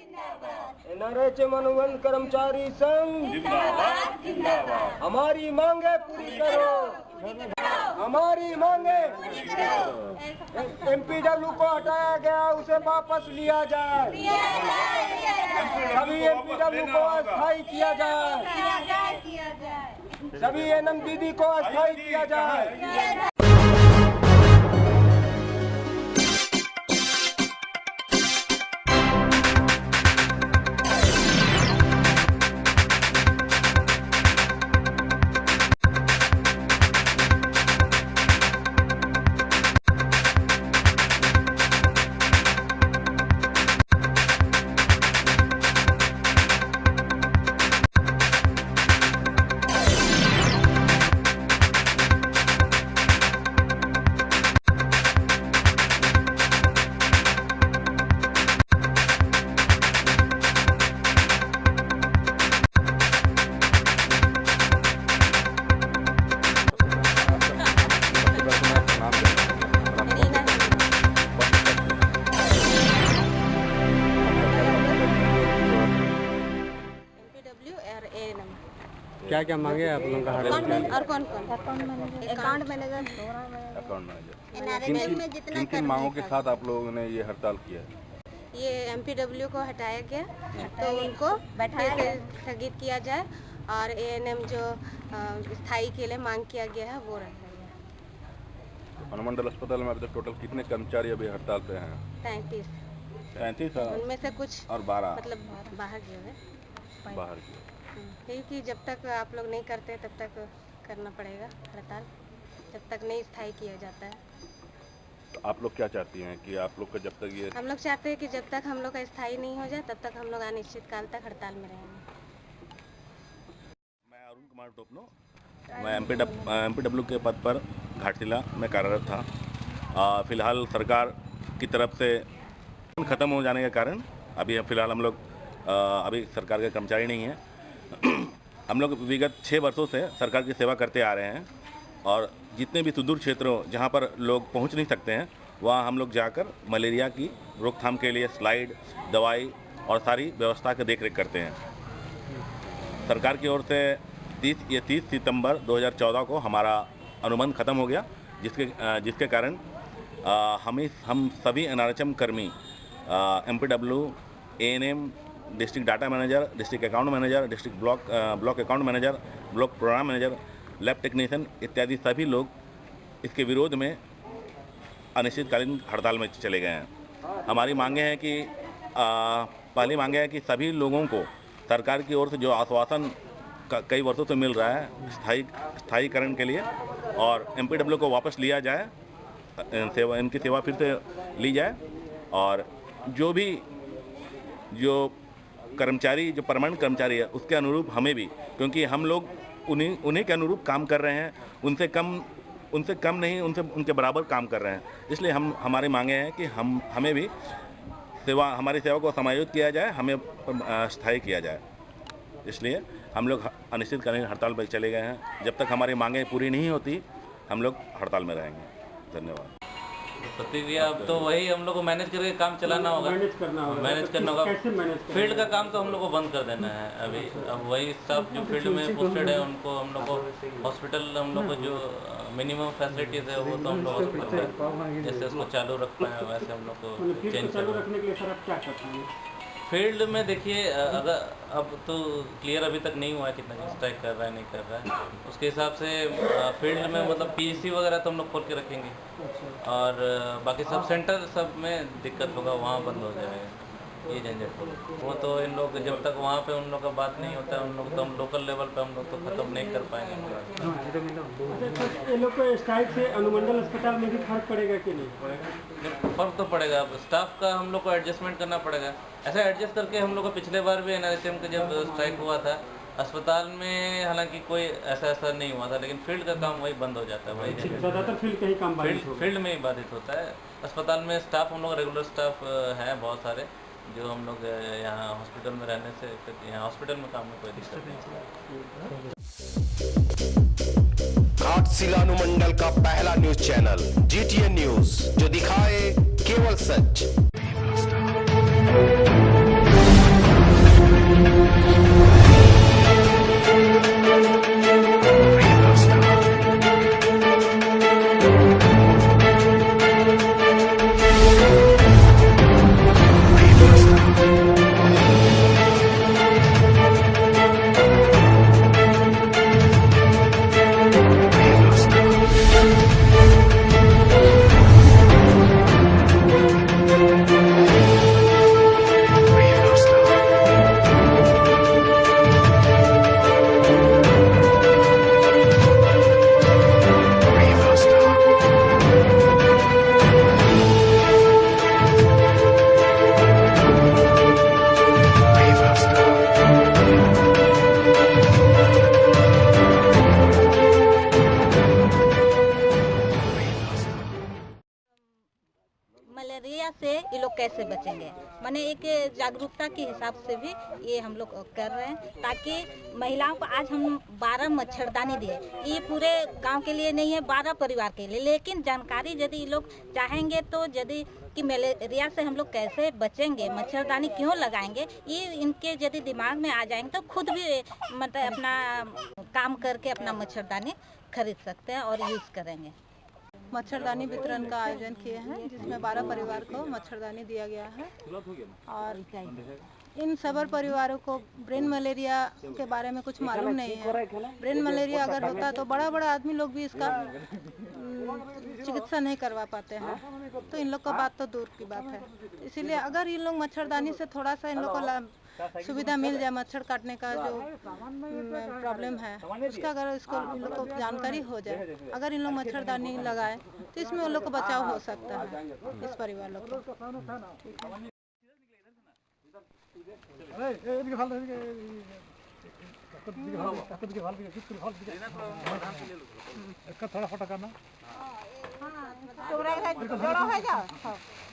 एनआरएच अनुबंध कर्मचारी संघ जिंदाबाद जिंदाबाद। हमारी मांगे पूरी करो, हमारी मांगे। एमपीडब्ल्यू को हटाया गया उसे वापस लिया जाए, सभी एमपीडब्ल्यू को अस्थायी किया जाए, सभी एनएम दीदी को अस्थायी किया जाए। क्या क्या मांगे आप लोगों का हड़ताल? और कौन अकाउंट मैनेजर किन किन मांगों के साथ आप लोगों ने ये हड़ताल किया? ये एमपीडब्ल्यू को हटाया गया तो उनको फिर स्थगित किया जाए और एएनएम जो स्थायी के लिए मांग किया गया है वो रह गया। अनुमंडल अस्पताल में अभी तक टोटल कितने कर्मचारी अभी हड़ताल पे हैं? 33 उनमें से कुछ और 12 मतलब बाहर गए हैं। बाहर गए क्योंकि जब तक आप लोग नहीं करते तब तक करना पड़ेगा हड़ताल, जब तक नहीं स्थायी किया जाता है। तो आप लोग क्या चाहती हैं कि आप लोग का जब तक ये? हम लोग चाहते हैं कि जब तक हम लोग का स्थायी नहीं हो जाए तब तक हम लोग अनिश्चित काल तक हड़ताल में रहेंगे। मैं अरुण कुमार टोपनो, मैं एमपीडब्ल्यू के पद पर घाटशिला में कार्यरत था। फिलहाल सरकार की तरफ से ख़त्म हो जाने के कारण अभी फिलहाल हम लोग अभी सरकार के कर्मचारी नहीं हैं। हम लोग विगत 6 वर्षों से सरकार की सेवा करते आ रहे हैं और जितने भी सुदूर क्षेत्रों जहां पर लोग पहुंच नहीं सकते हैं वहां हम लोग जाकर मलेरिया की रोकथाम के लिए स्लाइड, दवाई और सारी व्यवस्था की देखरेख करते हैं। सरकार की ओर से 30 सितंबर 2014 को हमारा अनुबंध ख़त्म हो गया, जिसके कारण हम सभी एनआरएचएम कर्मी MPW, ANM, district data manager, district account manager, district block account manager, block programme manager, lab technician इत्यादि सभी लोग इसके विरोध में अनिश्चितकालीन हड़ताल में चले गए हैं। हमारी मांगे हैं कि पहली मांगे है कि सभी लोगों को सरकार की ओर से जो आश्वासन कई वर्षों से मिल रहा है स्थायीकरण के लिए और एमपीडब्ल्यू को वापस लिया जाए, इनकी सेवा फिर से ली जाए और जो कर्मचारी जो परमानेंट कर्मचारी है उसके अनुरूप हमें भी, क्योंकि हम लोग उन्हीं के अनुरूप काम कर रहे हैं, उनसे कम नहीं, उनके बराबर काम कर रहे हैं। इसलिए हमारी मांगे हैं कि हमें भी हमारी सेवा को समायोजित किया जाए, हमें स्थायी किया जाए। इसलिए हम लोग अनिश्चितकालीन हड़ताल पर चले गए हैं। जब तक हमारी मांगें पूरी नहीं होती हम लोग हड़ताल में रहेंगे। धन्यवाद। प्रतिक्रिया अब तो वही हम लोग को मैनेज करके काम चलाना होगा, मैनेज करना होगा। कैसे मैनेज? फील्ड का काम तो हम लोग को बंद कर देना है अभी। अब वही स्टाफ जो फील्ड में पोस्टेड है उनको हम लोग को हॉस्पिटल, हम लोग को जो मिनिमम फैसिलिटीज़ है वो तो हम लोग हॉस्पिटल में जैसे उसको चालू रखना है वैसे हम लोग को चेंज चालू रखने के लिए सर आप क्या करते हैं? फील्ड में देखिए, अगर अब तो क्लियर अभी तक नहीं हुआ है कितना स्ट्राइक कर रहा है नहीं कर रहा है, उसके हिसाब से फील्ड में मतलब पीएससी वगैरह तो हम लोग खोल के रखेंगे और बाकी सब सेंटर सब में दिक्कत होगा, वहाँ बंद हो जाएगा ये झंझट। वो तो इन लोग जब तक वहाँ पे उन लोग का बात नहीं होता है, उन लोग तो हम लोकल लेवल पे हम लोग तो ख़त्म नहीं कर पाएंगे। ये लोग को स्ट्राइक से अनुमंडल अस्पताल में भी फर्क पड़ेगा कि नहीं? फर्क तो पड़ेगा। स्टाफ का हम लोग को एडजस्टमेंट करना पड़ेगा। ऐसा एडजस्ट करके हम लोग को पिछले बार भी एनआरएचएम का जब स्ट्राइक हुआ था अस्पताल में, हालांकि कोई ऐसा नहीं हुआ था, लेकिन फील्ड का काम वही बंद हो जाता है। वही ज़्यादातर फील्ड का ही काम फील्ड में ही बाधित होता है। अस्पताल में स्टाफ हम लोग रेगुलर स्टाफ हैं बहुत सारे, जो हम लोग यहाँ हॉस्पिटल में रहने से यहाँ हॉस्पिटल में काम में कोई दिक्कत नहीं। घाटशिला अनुमंडल का पहला न्यूज चैनल GTN न्यूज, जो दिखाए केवल सच। के जागरूकता के हिसाब से भी ये हम लोग कर रहे हैं, ताकि महिलाओं को आज हम 12 मच्छरदानी दिए। ये पूरे गांव के लिए नहीं है, 12 परिवार के लिए, लेकिन जानकारी यदि लोग चाहेंगे तो यदि कि मलेरिया से हम लोग कैसे बचेंगे, मच्छरदानी क्यों लगाएंगे, ये इनके यदि दिमाग में आ जाएंगे तो खुद भी मतलब अपना काम करके अपना मच्छरदानी खरीद सकते हैं और यूज़ करेंगे। मच्छरदानी वितरण का आयोजन किए हैं, जिसमें 12 परिवार को मच्छरदानी दिया गया है और इन सबर परिवारों को ब्रेन मलेरिया के बारे में कुछ मालूम नहीं है। ब्रेन मलेरिया अगर होता तो बड़ा बड़ा आदमी लोग भी इसका चिकित्सा नहीं करवा पाते हैं, तो इन लोग का बात तो दूर की बात है। इसीलिए अगर इन लोग मच्छरदानी से थोड़ा सा इन लोग को सुविधा मिल जाए, मच्छर काटने का जो प्रॉब्लम है उसका अगर इसको इन लोग को जानकारी हो जाए, अगर इन लोग मच्छरदानी लगाए तो इसमें उन लोग को बचाव हो सकता है, इस परिवार लोग को। थोड़ा फोटो करना।